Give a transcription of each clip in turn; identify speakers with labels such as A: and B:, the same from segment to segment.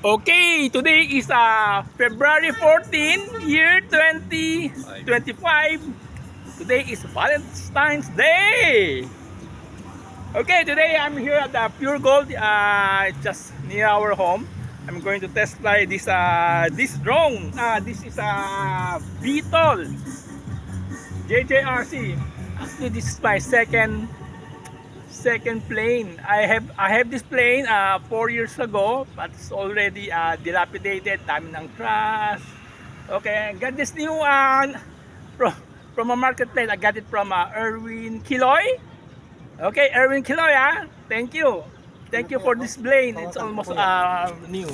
A: Okay, today is February 14, year 2025. Today is Valentine's Day. Okay, today I'm here at the Pure Gold, just near our home. I'm going to test fly this drone. This is a Beetle JJRC. Actually, this is my second plane. I have this plane 4 years ago, but it's already dilapidated. Dami ng crash. Okay, I got this new from, from a marketplace. I got it from Erwin Kiloy. Okay, Erwin Kiloy, thank you. Thank you for this plane. It's almost new.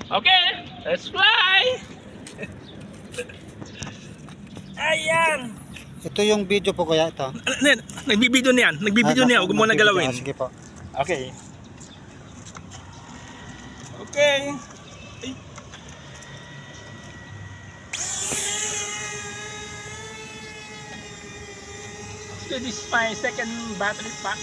A: Okay, let's fly. Ayan.
B: Ito yung video po kaya ito.
A: Nagbibideo niyan. Nagbibideo niya. Huwag mo na galawin.
B: Sige po.
A: Okay. Okay. Ay. So this is my second battery pack.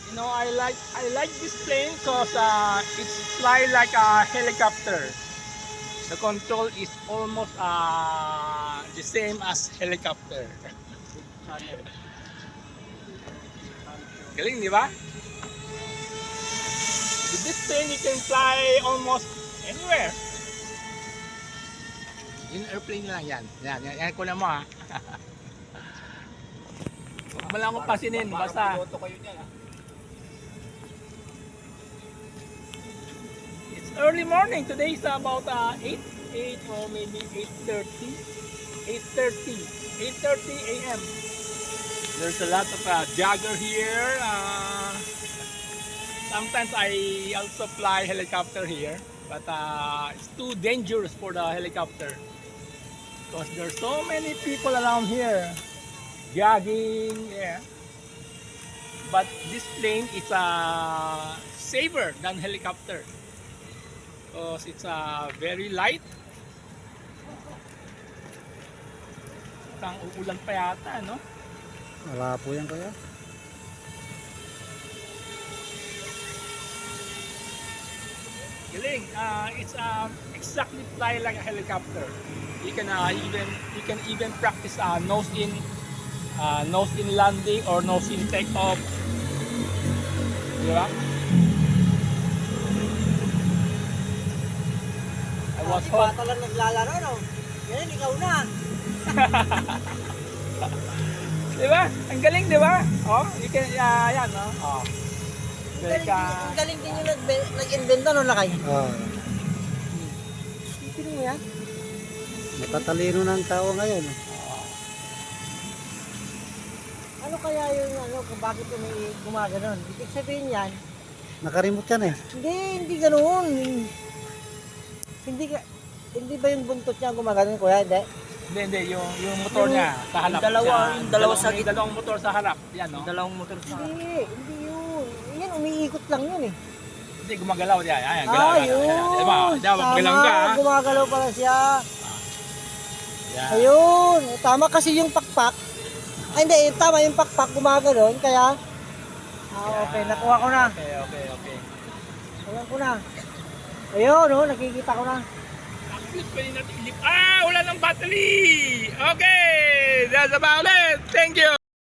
A: You know, I like this plane because it's fly like a helicopter. The control is almost the same as helicopter. Galing, di ba? With this plane, you can fly almost anywhere. Yung airplane lang yan. Yan ko na mo ha. Huwag mo lang akong pasinin. Basta. Early morning. Today is about 8 or maybe 8:30 a.m. There's a lot of jogger here. Sometimes I also fly helicopter here, but it's too dangerous for the helicopter because there's so many people around here jogging. Yeah, but this plane is safer than helicopter. Because it's very light. Tang uulan pa yata, no?
B: Wala po yan kaya.
A: Galing. It's exactly fly like a helicopter. You can even practice nose in landing or nose in takeoff. Di ba?
C: Kasi bata lang naglalaro, no? Yan, ikaw na.
A: Diba? Ang galing, diba? Oh, you can, yan, no? Oh.
C: Ang galing din yung nag-invento, no, Lakay?
B: Oh.
C: Sipin mo yan?
B: Matatalino ng tao ngayon.
C: Ano kaya yung, kung bakit may gumaganon? Ibig sabihin yan,
B: Nakaremote yan eh.
C: hindi ganoon. Hindi ba yung buntot niya gumaganon, kuya?
A: Hindi, yung motor niya sa harap.
C: Yung dalawa sa gitna.
A: Dalawang motor sa harap. Yan, no?
C: Dalawang motor sa Hindi yun. Yan, umiikot lang yun eh.
A: Hindi, gumagalaw niya. Ayan, galaw.
C: Yun.
A: Diba? Gumagalaw ka, ha?
C: Gumagalaw pala siya.
A: Yan.
C: Ayun. Tama kasi yung pakpak. Ay, hindi. Tama yung pakpak gumagalaw. Kaya, okay. Nakuha ko na.
A: Okay.
C: Ayan ko na. Ayun, nakikita ko na.
A: Pwede natin ilip. Wala ng battery! Okay! That's about it! Thank you!